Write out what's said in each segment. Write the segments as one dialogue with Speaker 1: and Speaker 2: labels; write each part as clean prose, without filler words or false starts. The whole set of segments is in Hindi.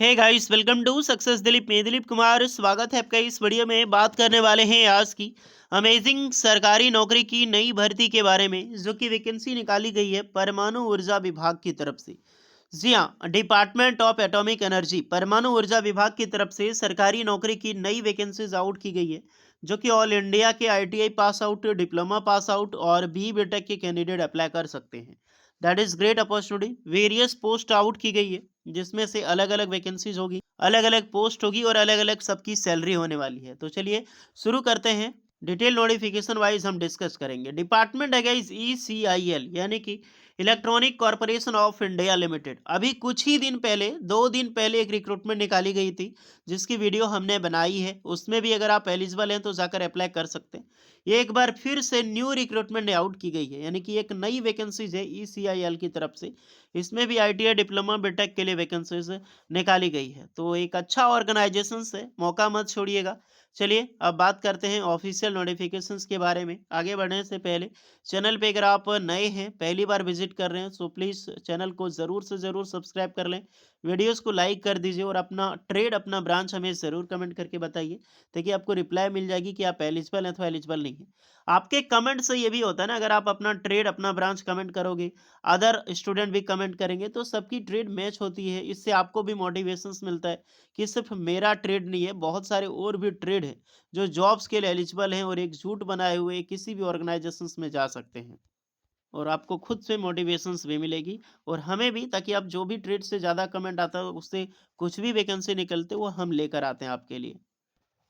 Speaker 1: Hey guys, welcome to success Dilip. मैं दिलीप कुमार, स्वागत है आपका इस वीडियो में। बात करने वाले हैं आज की अमेजिंग सरकारी नौकरी की नई भर्ती के बारे में, जो कि वैकेंसी निकाली गई है परमाणु ऊर्जा विभाग की तरफ से। जी हाँ, डिपार्टमेंट ऑफ एटॉमिक एनर्जी परमाणु ऊर्जा विभाग की तरफ से सरकारी नौकरी की नई वैकेंसीज आउट की गई है, जो कि ऑल इंडिया के ITI pass out, diploma pass out और बी बीटेक के कैंडिडेट अप्लाई कर सकते हैं। That is great opportunity. Various post out की गई है, जिसमें से अलग अलग वैकेंसीज होगी, अलग अलग पोस्ट होगी और अलग अलग सबकी सैलरी होने वाली है। तो चलिए शुरू करते हैं। डिटेल नोटिफिकेशन वाइज हम डिस्कस करेंगे। डिपार्टमेंट है गाइस ECIL, यानी कि electronic corporation of India limited. अभी कुछ ही दिन पहले, 2 दिन पहले एक रिक्रूटमेंट निकाली गई थी, जिसकी वीडियो हमने बनाई है। उसमें भी अगर आप एलिजिबल हैं तो जाकर अप्लाई कर सकते हैं। ये एक बार फिर से न्यू रिक्रूटमेंट आउट की गई है, यानी कि एक नई वैकेंसीज है ECIL की तरफ से। इसमें भी ITI डिप्लोमा बीटेक के लिए वैकेंसीज निकाली गई है। तो एक अच्छा ऑर्गेनाइजेशन से मौका मत छोड़िएगा। चलिए अब बात करते हैं ऑफिशियल नोटिफिकेशंस के बारे में। आगे बढ़ने से पहले चैनल पे अगर आप नए हैं, पहली बार विजिट कर रहे हैं, तो प्लीज़ चैनल को ज़रूर से ज़रूर सब्सक्राइब कर लें। वीडियोस को लाइक कर दीजिए और अपना ट्रेड, अपना ब्रांच हमें ज़रूर कमेंट करके बताइए, ताकि आपको रिप्लाई मिल जाएगी कि आप एलिजिबल हैं अथवा एलिजिबल नहीं है। आपके कमेंट से ये भी होता है ना, अगर आप अपना ट्रेड, अपना ब्रांच कमेंट करोगे, अदर स्टूडेंट भी कमेंट करेंगे, तो सबकी ट्रेड मैच होती है। इससे आपको भी मोटिवेशंस मिलता है कि सिर्फ मेरा ट्रेड नहीं है, बहुत सारे और भी ट्रेड हैं जो जॉब्स के लिए एलिजिबल हैं और एकजुट बनाए हुए किसी भी ऑर्गेनाइजेशंस में जा सकते हैं। और आपको खुद से मोटिवेशंस भी मिलेगी और हमें भी, ताकि आप जो भी ट्रेड से ज़्यादा कमेंट आता है उससे कुछ भी वैकेंसी निकलते वो हम लेकर आते हैं आपके लिए।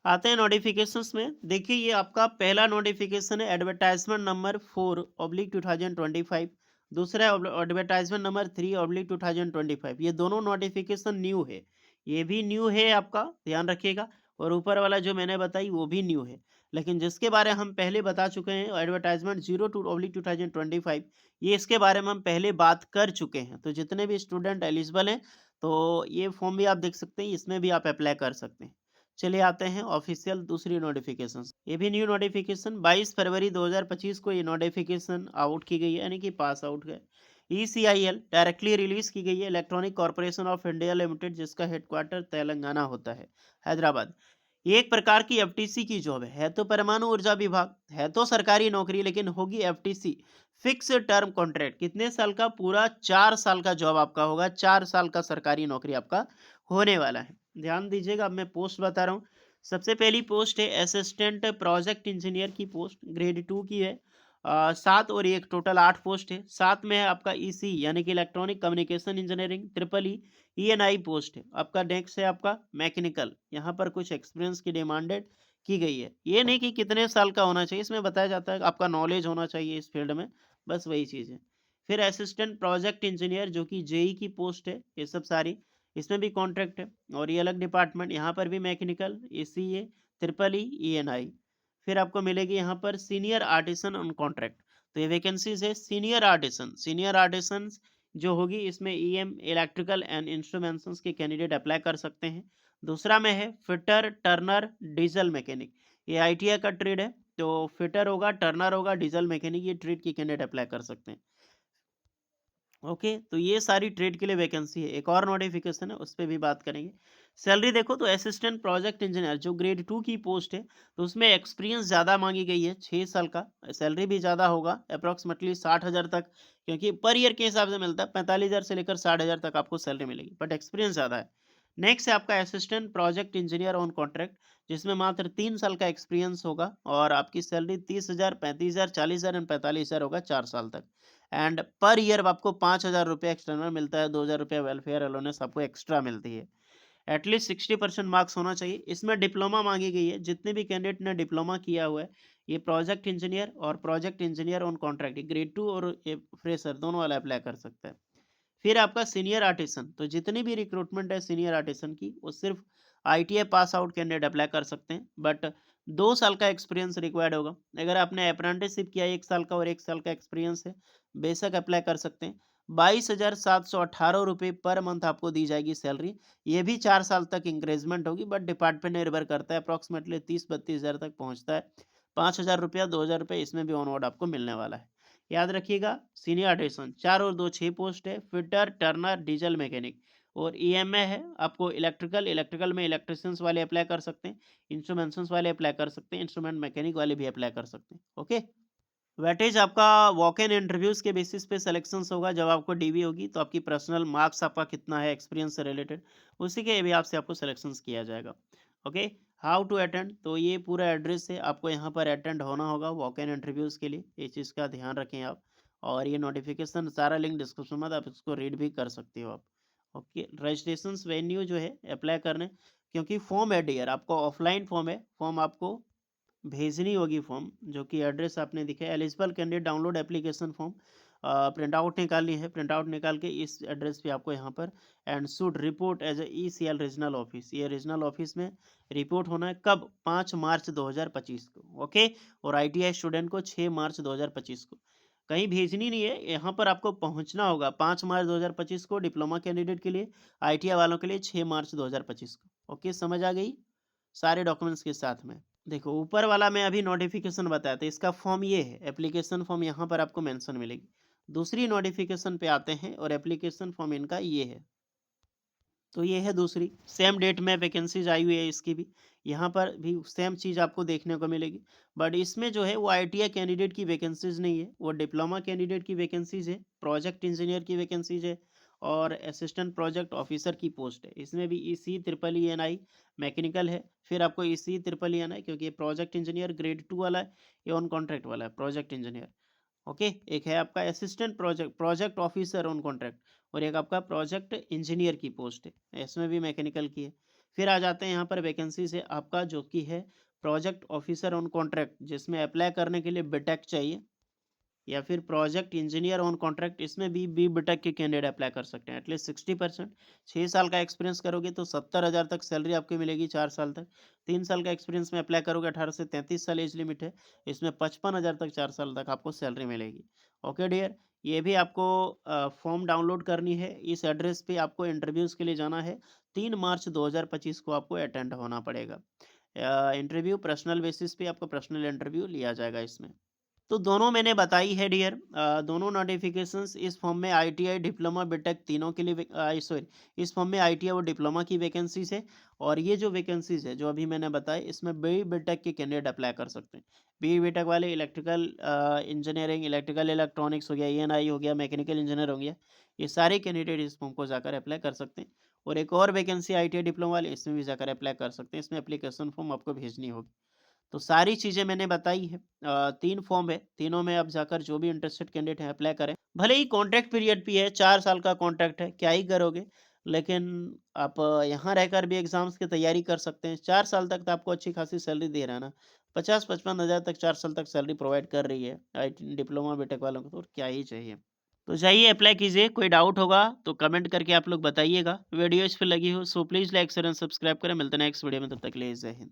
Speaker 1: आते हैं नोटिफिकेशंस में। देखिए, ये आपका पहला नोटिफिकेशन है, एडवर्टाइजमेंट नंबर 4/2025। दूसरा है एडवर्टाइजमेंट नंबर 3/2025। ये दोनों नोटिफिकेशन न्यू है, ये भी न्यू है आपका, ध्यान रखिएगा। और ऊपर वाला जो मैंने बताई वो भी न्यू है। लेकिन जिसके बारे हम पहले बता चुके हैं, एडवर्टाइजमेंट 02/2025, ये इसके बारे में हम पहले बात कर चुके हैं। तो जितने भी स्टूडेंट एलिजिबल हैं, तो ये फॉर्म भी आप देख सकते हैं, इसमें भी आप अप्लाई कर सकते हैं। चलिए आते हैं ऑफिशियल दूसरी नोटिफिकेशन। ये भी न्यू नोटिफिकेशन 22 फरवरी 2025 को ये नोटिफिकेशन आउट की गई है, यानी कि पास आउट है। ECIL डायरेक्टली रिलीज की गई है, electronic corporation of India limited, जिसका हेडक्वार्टर तेलंगाना होता है, हैदराबाद। ये एक प्रकार की FTC की जॉब है तो परमाणु ऊर्जा विभाग है, तो सरकारी नौकरी, लेकिन होगी FTC, फिक्स टर्म कॉन्ट्रैक्ट। कितने साल का? पूरा 4 साल का जॉब आपका होगा, 4 साल का सरकारी नौकरी आपका होने वाला है। ध्यान दीजिएगा, अब मैं पोस्ट बता रहा हूँ। सबसे पहली पोस्ट है असिस्टेंट प्रोजेक्ट इंजीनियर की पोस्ट, ग्रेड 2 की है। 7 और 1 टोटल 8 पोस्ट है। साथ में है आपका EC, यानी कि electronic communication engineering, EEI post है। आपका नेक्स्ट है आपका मैकेनिकल, यहाँ पर कुछ एक्सपीरियंस की डिमांडेड की गई है। ये नहीं कि कितने साल का होना चाहिए, इसमें बताया जाता है कि आपका नॉलेज होना चाहिए इस फील्ड में, बस वही चीज़ है। फिर असिस्टेंट प्रोजेक्ट इंजीनियर, जो कि JE की पोस्ट है, ये सब सारी, इसमें भी कॉन्ट्रैक्ट है और ये अलग डिपार्टमेंट। यहाँ पर भी मैकेनिकल, ECA, EEI। फिर आपको मिलेगी यहाँ पर सीनियर आर्टिसन ऑन कॉन्ट्रैक्ट। तो ये वैकेंसीज है सीनियर आर्टिसन। सीनियर आर्टिसन जो होगी, इसमें EM, इलेक्ट्रिकल एंड इंस्ट्रूमेंट्स के कैंडिडेट अप्लाई कर सकते हैं। दूसरा में है फिटर, टर्नर, डीजल मैकेनिक। ये ITI का ट्रेड है, तो फिटर होगा, टर्नर होगा, डीजल मैकेनिक, ये ट्रेड के कैंडिडेट अप्लाई कर सकते हैं। ओके, तो ये सारी ट्रेड के लिए वैकेंसी है। एक और नोटिफिकेशन है, उस पर भी बात करेंगे। सैलरी देखो तो असिस्टेंट प्रोजेक्ट इंजीनियर जो ग्रेड 2 की पोस्ट है, तो उसमें एक्सपीरियंस ज़्यादा मांगी गई है, 6 साल का। सैलरी भी ज़्यादा होगा, अप्रॉक्सीमेटली 60,000 तक, क्योंकि पर ईयर के हिसाब से मिलता है। 45,000 से लेकर 60,000 तक आपको सैलरी मिलेगी, बट एक्सपीरियंस ज़्यादा है। नेक्स्ट है आपका assistant project engineer on contract, जिसमें मात्र 3 साल का एक्सपीरियंस होगा और आपकी सैलरी 30,000, 35,000, 40,000 एंड 45,000 होगा 4 साल तक। एंड पर ईयर आपको 5,000 रुपये एक्सटर्नल मिलता है, 2,000 रुपये वेलफेयर अलोनेस आपको एक्स्ट्रा मिलती है। एटलीस्ट 60% मार्क्स होना चाहिए। इसमें डिप्लोमा मांगी गई है, जितने भी कैंडिडेट ने डिप्लोमा किया हुआ है, ये प्रोजेक्ट इंजीनियर और project engineer on contract, grade 2 और फ्रेशर दोनों वाला अप्लाई कर सकता है। फिर आपका सीनियर आर्टिसन, तो जितनी भी रिक्रूटमेंट है सीनियर आर्टिसन की, वो सिर्फ ITI pass out candidate apply कर सकते हैं, बट 2 साल का एक्सपीरियंस रिक्वायर्ड होगा। अगर आपने अप्रेंटिसशिप किया 1 साल का और 1 साल का एक्सपीरियंस है, बेशक अप्लाई कर सकते हैं। 22,718 रुपये पर मंथ आपको दी जाएगी सैलरी। ये भी 4 साल तक इंक्रीजमेंट होगी, बट डिपार्टमेंट निर्भर करता है, अप्रॉक्सीमेटली 30-32 हज़ार तक पहुँचता है। 5,000 रुपया, 2,000 रुपये इसमें भी ऑनवर्ड आपको मिलने वाला है। याद रखिएगा, सीनियर आर्टिसन 4 और 2 6 पोस्ट है। फिटर, टर्नर, डीजल मैकेनिक, और ईएमए है आपको इलेक्ट्रिकल में इलेक्ट्रिशियंस वाले अप्लाई कर सकते हैं, इंस्ट्रूमेंट्स वाले अप्लाई कर सकते हैं, इंस्ट्रूमेंट मैकेनिक वाले भी अप्लाई कर सकते हैं। ओके, वेटेज आपका वॉक इन इंटरव्यूज के बेसिस पे सिलेक्शंस होगा। जब आपको डीवी होगी तो आपकी पर्सनल मार्क्स आपका कितना है एक्सपीरियंस से रिलेटेड, उसी के हिसाब से आपको सिलेक्शंस किया जाएगा। ओके, हाउ टू अटेंड, तो ये पूरा एड्रेस है, आपको यहाँ पर अटेंड होना होगा वॉक इन इंटरव्यूज के लिए, ये चीज़ का ध्यान रखें आप। और ये नोटिफिकेशन सारा लिंक डिस्क्रिप्शन में, आप इसको रीड भी कर सकते हो आप। ओके, रजिस्ट्रेशन वेन्यू जो है अप्लाई करने, क्योंकि फॉर्म है डियर, आपको ऑफलाइन फॉर्म है, फॉर्म आपको भेजनी होगी फॉर्म, जो कि एड्रेस आपने दिखा है। Eligible candidate download application form, print out निकालनी है, प्रिंट आउट निकाल के इस एड्रेस पे आपको यहाँ पर and should report as a ECL regional office, ये रीजनल ऑफिस में रिपोर्ट होना है। कब? 5 मार्च 2025 को। ओके, और आईटीआई स्टूडेंट को 6 मार्च 2025 को। कहीं भेजनी नहीं है, यहाँ पर आपको पहुँचना होगा 5 मार्च 2025 को डिप्लोमा कैंडिडेट के लिए, आईटीआई वालों के लिए 6 मार्च 2025 को। ओके, समझ आ गई सारे डॉक्यूमेंट्स के साथ में। देखो ऊपर वाला मैं अभी नोटिफिकेशन बताया था, इसका फॉर्म ये है, एप्लीकेशन फॉर्म यहाँ पर आपको मेंशन मिलेगी। दूसरी नोटिफिकेशन पे आते हैं और एप्लीकेशन फॉर्म इनका ये है। तो ये है दूसरी, सेम डेट में वैकेंसीज आई हुई है इसकी भी, यहाँ पर भी सेम चीज़ आपको देखने को मिलेगी। बट इसमें जो है वो आईटीआई कैंडिडेट की वैकेंसीज नहीं है, वो डिप्लोमा कैंडिडेट की वैकेंसीज है, प्रोजेक्ट इंजीनियर की वैकेंसीज है और असिस्टेंट प्रोजेक्ट ऑफिसर की पोस्ट है। इसमें भी ईसी ट्रिपल ई एन आई मैकेनिकल है, फिर आपको ईसी ट्रिपल ई एन आई, क्योंकि ये प्रोजेक्ट इंजीनियर ग्रेड 2 वाला है, ये ऑन कॉन्ट्रैक्ट वाला है प्रोजेक्ट इंजीनियर। ओके, एक है आपका assistant project officer on contract, और एक आपका प्रोजेक्ट इंजीनियर की पोस्ट है, इसमें भी मैकेनिकल की है। फिर आ जाते हैं यहाँ पर वैकेंसी से आपका, जो कि है प्रोजेक्ट ऑफिसर ऑन कॉन्ट्रैक्ट, जिसमें अप्लाई करने के लिए बीटेक चाहिए, या फिर प्रोजेक्ट इंजीनियर ऑन कॉन्ट्रैक्ट, इसमें भी बीटेक के कैंडिडेट अप्लाई कर सकते हैं। एटलीस्ट 60%, 6 साल का एक्सपीरियंस करोगे तो 70,000 तक सैलरी आपकी मिलेगी 4 साल तक। 3 साल का एक्सपीरियंस में अप्लाई करोगे, 18 से 33 साल एज लिमिट है, इसमें 55,000 तक 4 साल तक आपको सैलरी मिलेगी। ओके डियर, ये भी आपको फॉर्म डाउनलोड करनी है, इस एड्रेस पे आपको इंटरव्यूज़ के लिए जाना है। 3 मार्च 2025 को आपको अटेंड होना पड़ेगा। इंटरव्यू पर्सनल बेसिस पे आपको पर्सनल इंटरव्यू लिया जाएगा इसमें। तो दोनों मैंने बताई है डियर, दोनों नोटिफिकेशंस इस फॉर्म में आईटीआई डिप्लोमा बीटेक तीनों के लिए सॉरी, इस फॉर्म में आईटीआई और डिप्लोमा की वैकेंसीज है। और ये जो वैकेंसीज है जो अभी मैंने बताई, इसमें बी बीटेक के कैंडिडेट अप्लाई कर सकते हैं। बी बीटेक वाले इलेक्ट्रिकल इंजीनियरिंग, इलेक्ट्रिकल इलेक्ट्रॉनिक्स हो गया, ईएनआई हो गया, मैकेनिकल इंजीनियर हो गया, ये सारे कैंडिडेट इस फॉर्म को जाकर अप्लाई कर सकते हैं। और एक और वैकेंसी आईटीआई डिप्लोमा वाले, इसमें भी जाकर अप्लाई कर सकते हैं, इसमें एप्लीकेशन फॉर्म आपको भेजनी होगी। तो सारी चीज़ें मैंने बताई है। 3 फॉर्म है, तीनों में आप जाकर जो भी इंटरेस्टेड कैंडिडेट हैं अप्लाई करें। भले ही कॉन्ट्रैक्ट पीरियड भी है, 4 साल का कॉन्ट्रैक्ट है, क्या ही करोगे? लेकिन आप यहाँ रहकर भी एग्ज़ाम्स की तैयारी कर सकते हैं। 4 साल तक तो आपको अच्छी खासी सैलरी दे रहा है ना। 50-55 हज़ार तक 4 साल तक सैलरी प्रोवाइड कर रही है आईटी डिप्लोमा बीटेक वालों को, तो और क्या ही चाहिए? तो जाइए अप्लाई कीजिए, कोई डाउट होगा तो कमेंट करके आप लोग बताइएगा। वीडियो इस पे लगी हो so please like, share and subscribe करें। मिलते हैं नेक्स्ट वीडियो में, तब तक के लिए जय हिंद।